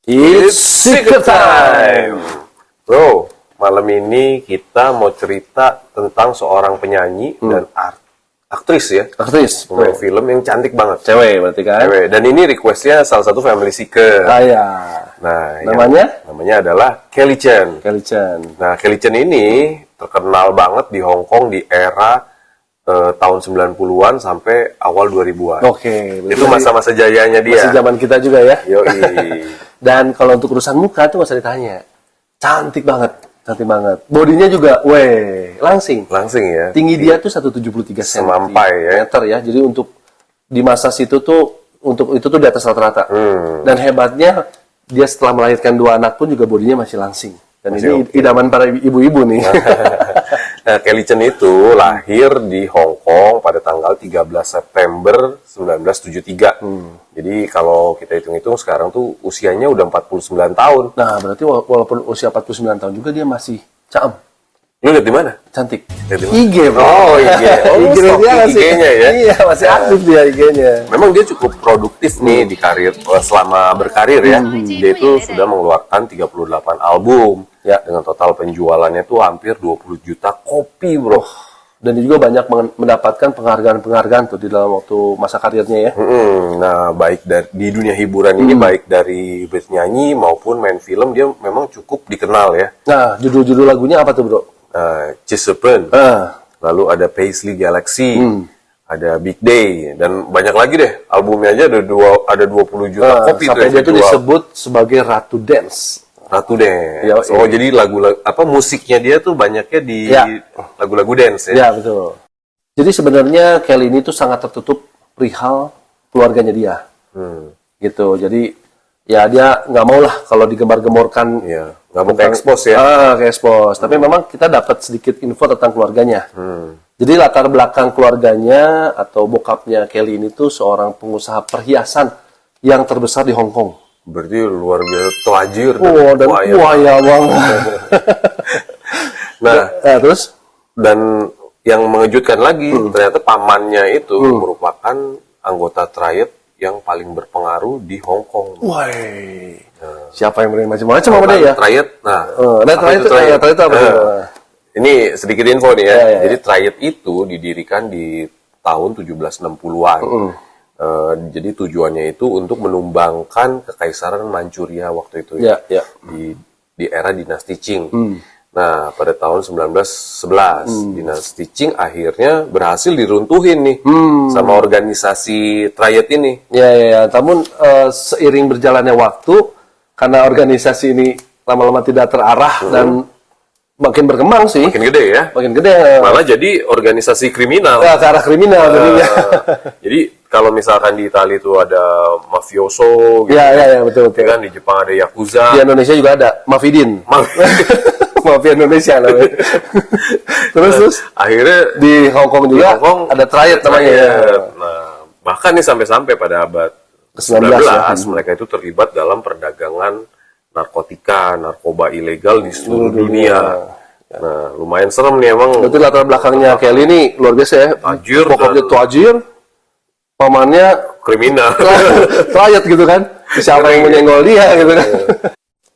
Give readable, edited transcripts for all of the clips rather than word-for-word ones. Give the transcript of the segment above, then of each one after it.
It's Secret Time. Bro, malam ini kita mau cerita tentang seorang penyanyi dan aktris ya. Aktris, pemain film yang cantik banget. cewek berarti kan? Cewek. Dan ini requestnya salah satu family seeker. Ah ya. Nah, namanya adalah Kelly Chen. Kelly Chen. Nah, Kelly Chen ini terkenal banget di Hong Kong di era tahun 90-an sampai awal 2000-an. Oke. Itu masa-masa jayanya dia. Masih zaman kita juga ya. Yoi. Dan kalau untuk urusan muka tuh nggak usah ditanya. Cantik banget. Cantik banget. Bodinya juga, langsing. Langsing ya. Tinggi dia tuh 173 cm. Semampai ya. Meter ya. Jadi untuk di masa situ tuh, untuk itu tuh di atas rata-rata. Dan hebatnya, dia setelah melahirkan 2 anak pun juga bodinya masih langsing. Dan ini idaman para ibu-ibu nih. Nah, Kelly Chen itu lahir di Hong Kong pada tanggal 13 September 1973. Jadi kalau kita hitung-hitung sekarang tuh usianya udah 49 tahun. Nah, berarti walaupun usia 49 tahun juga dia masih caem. Lu lihat di mana? Cantik. IG, bro. Oh, IG. IG dia masih IG-nya ya. Iya, masih aktif dia IG-nya. Memang dia cukup produktif nih di karir selama berkarir ya. Dia itu sudah mengeluarkan 38 album. Ya. Dengan total penjualannya tuh hampir 20 juta kopi, bro. Dan dia juga banyak mendapatkan penghargaan-penghargaan tuh di dalam waktu masa karirnya ya. Nah, baik di dunia hiburan ini, baik dari bernyanyi maupun main film, dia memang cukup dikenal ya. Nah, judul-judul lagunya apa tuh, bro? Chisholm, lalu ada Paisley Galaxy, ada Big Day, dan banyak lagi deh. Albumnya aja ada 20 juta kopi sampai tuh dia tuh disebut sebagai Ratu Dance. Ratu Dance. Ya, oh, jadi musiknya dia tuh banyaknya di lagu-lagu dance ya. Ya, betul. Jadi sebenarnya Kelly ini tuh sangat tertutup perihal keluarganya dia. Gitu. Jadi ya dia nggak mau lah kalau digembar-gemborkan. Iya, nggak mau ke-expose ya. Ke-expose. Tapi memang kita dapat sedikit info tentang keluarganya. Jadi latar belakang keluarganya atau bokapnya Kelly ini tuh seorang pengusaha perhiasan yang terbesar di Hong Kong. Berarti luar biasa tajir dan kaya banget. Nah, terus dan yang mengejutkan lagi ternyata pamannya itu merupakan anggota triad yang paling berpengaruh di Hong Kong. Siapa yang berani macam-macam sama dia ya? Triad. Nah, triad itu apa? Ini sedikit info nih ya. Jadi triad itu didirikan di tahun 1760-an. Jadi tujuannya itu untuk menumbangkan kekaisaran Manchuria waktu itu ya. Di era dinasti Qing. Nah, pada tahun 1911 dinasti Qing akhirnya berhasil diruntuhin nih sama organisasi triad ini. Namun seiring berjalannya waktu, karena organisasi ini lama-lama tidak terarah dan makin berkembang sih. Makin gede ya. Makin gede. Malah jadi organisasi kriminal. Ke arah kriminal jadinya. Jadi kalau misalkan di Italia itu ada mafioso gitu. Iya, betul. Kan di Jepang ada yakuza. Di Indonesia juga ada Mafidin. Mafia Indonesia namanya. terus akhirnya di Hong Kong juga ada triad namanya. Nah, bahkan nih sampai pada abad ke-19 mereka itu terlibat dalam perdagangan narkoba ilegal di seluruh dunia. Nah, lumayan serem nih emang. Berarti latar belakangnya Kelly ini luar biasa ya. Tajir. Pokoknya tajir, pamannya kriminal. Triad gitu kan. Siapa yang menyenggol dia gitu kan.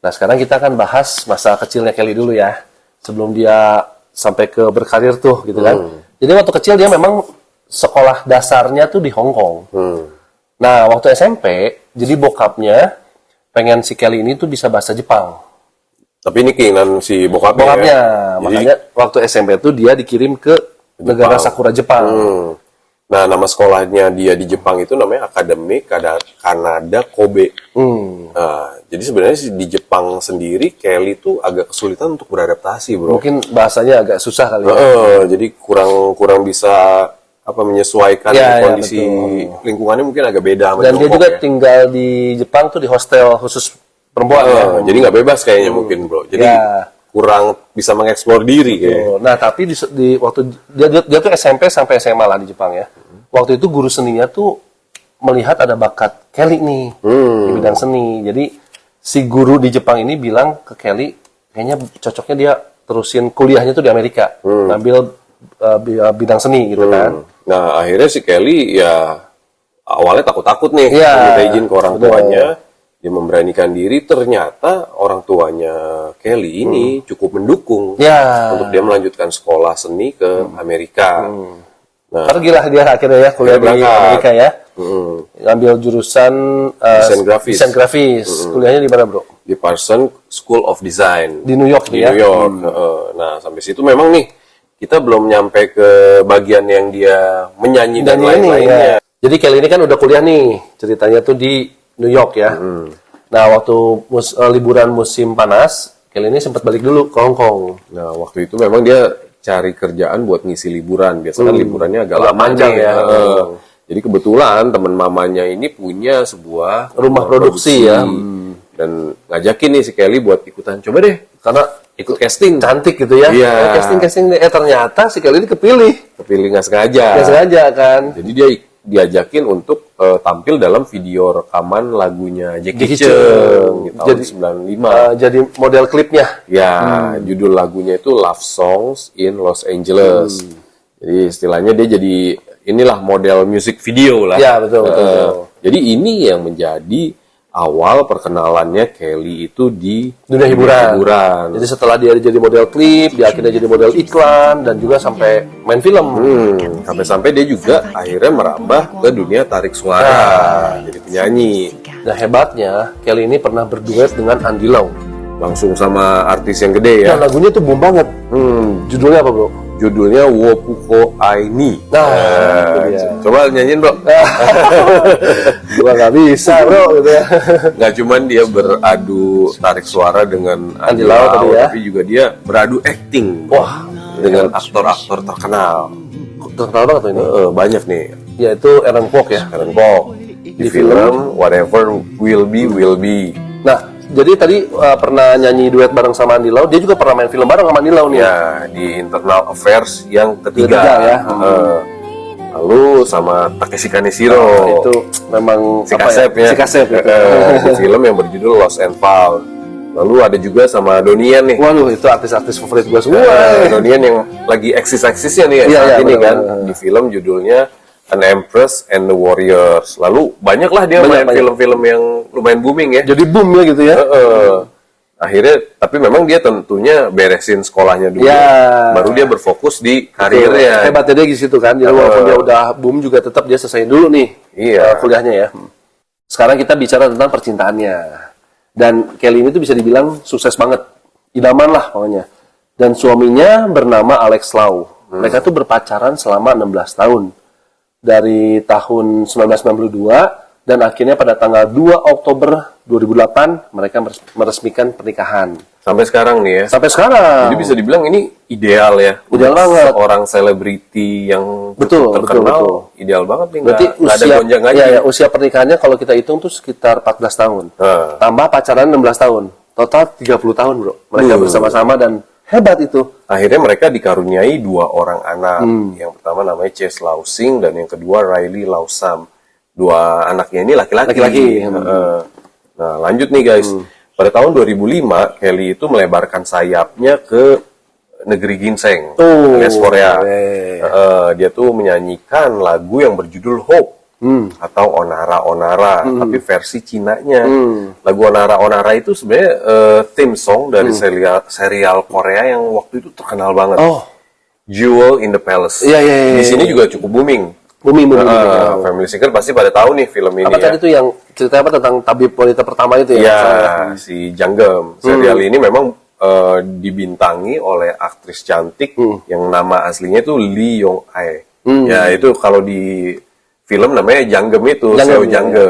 Nah, sekarang kita akan bahas masa kecilnya Kelly dulu ya. Sebelum dia sampai ke berkarir tuh gitu kan. Jadi waktu kecil dia memang sekolah dasarnya tuh di Hong Kong. Nah, waktu SMP, jadi bokapnya pengen si Kelly ini tuh bisa bahasa Jepang. Tapi ini keinginan si bokapnya. Ya. Makanya waktu SMP tuh dia dikirim ke negara Sakura Jepang. Nah, nama sekolahnya dia di Jepang itu namanya Akademi Kanada Kobe. Nah, jadi sebenarnya di Jepang sendiri Kelly tuh agak kesulitan untuk beradaptasi, bro. Mungkin bahasanya agak susah kali ya. Jadi kurang bisa menyesuaikan kondisi lingkungannya, mungkin agak beda. Dan dia juga tinggal di Jepang tuh di hostel khusus perempuan ya. Jadi nggak bebas kayaknya mungkin, bro. Jadi kurang bisa mengeksplor diri kayaknya. Nah, tapi di waktu dia tuh SMP sampai SMA lah di Jepang ya. Waktu itu guru seninya tuh melihat ada bakat Kelly nih di bidang seni. Jadi si guru di Jepang ini bilang ke Kelly, kayaknya cocoknya dia terusin kuliahnya tuh di Amerika, ngambil bidang seni gitu kan. Nah, akhirnya si Kelly ya awalnya takut-takut nih minta izin ke orang tuanya. dia memberanikan diri, ternyata orang tuanya Kelly ini cukup mendukung untuk dia melanjutkan sekolah seni ke Amerika. Nah, pergilah dia akhirnya ya kuliah di Amerika ya. Ambil jurusan desain grafis. Kuliahnya di mana, Bro? Di Parsons School of Design di New York di ya. New York. Nah, sampai situ memang nih kita belum nyampe ke bagian yang dia menyanyi dan lain-lainnya. Ya. Jadi Kelly ini kan udah kuliah nih, ceritanya tuh di New York ya. Nah, waktu liburan musim panas, Kelly ini sempat balik dulu ke Hong Kong. Nah, waktu itu memang dia cari kerjaan buat ngisi liburan. Biasanya liburannya agak lama panjang ya. Jadi kebetulan teman mamanya ini punya sebuah rumah produksi ya. Dan ngajakin nih si Kelly buat ikutan. Coba deh, karena ikut casting. Cantik gitu ya. Iya. Casting. Ternyata si Kelly ini kepilih Nggak sengaja. Nggak sengaja kan. Jadi dia diajakin untuk tampil dalam video rekaman lagunya Jackie Chan di tahun 95. Jadi model klipnya. Ya, judul lagunya itu Love Songs in Los Angeles. Jadi istilahnya dia jadi inilah model music video lah. Ya, betul. Jadi ini yang menjadi awal perkenalannya Kelly itu di dunia hiburan. Jadi setelah dia jadi model klip, dia akhirnya jadi model iklan dan juga sampai main film. Sampai-sampai dia juga akhirnya merambah ke dunia tarik suara, jadi penyanyi. Nah, hebatnya Kelly ini pernah berduet dengan Andy Lau. Langsung sama artis yang gede ya. Nah, lagunya tuh boom banget. Judulnya apa, Bro? Judulnya Wopuko Aini. Nah, itu dia. Coba nyanyiin, Bro. Gua nggak bisa, Bro, gitu ya. Nggak cuman dia beradu tarik suara dengan Andy Lau tadi ya, tapi juga dia beradu acting. Wah, dengan aktor-aktor terkenal. Terkenal banget tuh ini. Banyak nih. Yaitu Aaron Kwok ya. Aaron Kwok di film Whatever Will Be. Nah, jadi tadi pernah nyanyi duet bareng sama Andy Lau, dia juga pernah main film bareng sama Andy Lau nih. Ya, di Internal Affairs yang ketiga ya. Lalu sama Takeshi Kaneshiro. Itu memang si Kasep ya. Si Kasep ya. Di film yang berjudul Lost and Found. Lalu ada juga sama Donnie Yen nih. Waduh, itu artis-artis favorit gue semua. Donnie Yen yang lagi eksis-eksisnya nih saat ini kan. Di film judulnya An Empress and the Warriors. Lalu banyaklah dia main film-film yang lumayan booming ya. Jadi boom ya gitu ya. Akhirnya, tapi memang dia tentunya beresin sekolahnya dulu. Baru dia berfokus di karirnya. Hebatnya dia di situ kan. Jadi walaupun dia udah boom juga tetap dia selesai dulu nih kuliahnya ya. Sekarang kita bicara tentang percintaannya. Dan Kelly ini tuh bisa dibilang sukses banget. Idaman lah pokoknya. Dan suaminya bernama Alex Lau. Mereka tuh berpacaran selama 16 tahun. Dari tahun 1992 dan akhirnya pada tanggal 2 Oktober 2008 mereka meresmikan pernikahan. Sampai sekarang nih ya. Sampai sekarang. Jadi bisa dibilang ini ideal ya. Ideal banget. Seorang selebriti yang terkenal. Betul. Ideal banget nih. Berarti nggak ada gonjang-ganjing. Ya, usia pernikahannya kalau kita hitung tuh sekitar 14 tahun. Tambah pacaran 16 tahun. Total 30 tahun, Bro. Mereka bersama-sama dan hebat itu. Akhirnya mereka dikaruniai 2 orang anak. Yang pertama namanya Chase Lau Sing dan yang kedua Riley Lau Sam. 2 anaknya ini laki-laki. Nah, lanjut nih guys. Pada tahun 2005, Kelly itu melebarkan sayapnya ke negeri ginseng, alias Korea. Dia tuh menyanyikan lagu yang berjudul Hope atau Onara, tapi versi Cinanya. Lagu Onara itu sebenarnya theme song dari serial Korea yang waktu itu terkenal banget. Jewel in the Palace. Di sini juga cukup booming. Family Singer pasti pada tahu nih film ini. Apa tadi tuh yang cerita apa tentang tabib wanita pertama itu ya? Ya, si Janggem. Serial ini memang dibintangi oleh aktris cantik yang nama aslinya itu Lee Yong Ae. Ya, itu kalau di film namanya Janggem itu, Seo Janggem.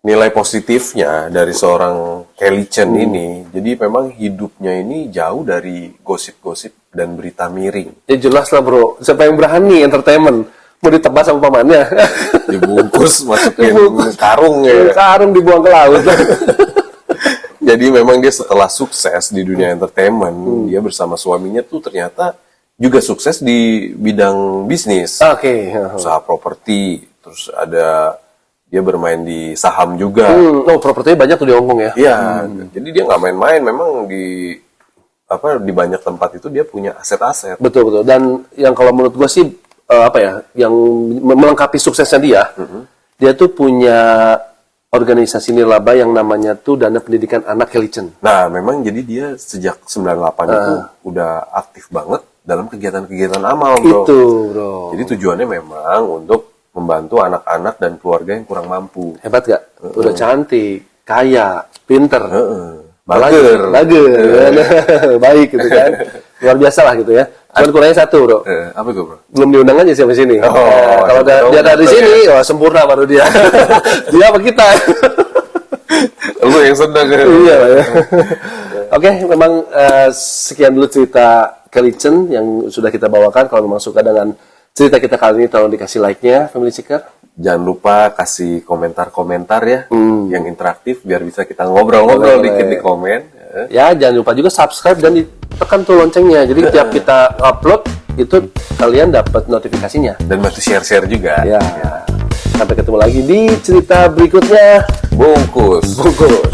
Nilai positifnya dari seorang Kelly Chen ini, jadi memang hidupnya ini jauh dari gosip-gosip dan berita miring. Ya jelas lah, Bro. Siapa yang berani entertainment? Mau ditebas sama pamannya. Dibungkus, masukin karung ya. Karung dibuang ke laut. Jadi memang dia setelah sukses di dunia entertainment, dia bersama suaminya tuh ternyata juga sukses di bidang bisnis. Usaha properti, terus ada dia bermain di saham juga. Propertinya banyak tuh di Hong Kong ya. Iya, jadi dia nggak main-main, memang di banyak tempat itu dia punya aset-aset. Betul. Dan yang kalau menurut gua sih yang melengkapi suksesnya dia tuh punya organisasi nirlaba yang namanya tuh Dana Pendidikan Anak Kelly Chen. Nah, memang jadi dia sejak 98 itu udah aktif banget dalam kegiatan-kegiatan amal, bro. Itu, bro. Jadi tujuannya memang untuk membantu anak-anak dan keluarga yang kurang mampu. Hebat gak? Udah cantik, kaya, pinter. Bager. Baik gitu kan. Luar biasa lah gitu ya. Cuman kurangnya satu, bro. Apa itu, bro? Belum diundang aja sih sama sini. Kalau dia ada di sini, wah sempurna baru dia. Dia apa kita? Lu yang sedang kan? Iya lah ya. Oke, memang sekian dulu cerita Kelly Chen yang sudah kita bawakan. Kalau memang suka dengan cerita kita kali ini, tolong dikasih like-nya, Family Seeker. Jangan lupa kasih komentar-komentar ya, yang interaktif biar bisa kita ngobrol-ngobrol dikit di komen. Ya, jangan lupa juga subscribe dan ditekan tuh loncengnya. Jadi tiap kita upload itu kalian dapat notifikasinya. Dan masih share-share juga. Ya. Sampai ketemu lagi di cerita berikutnya. Bungkus. Bungkus.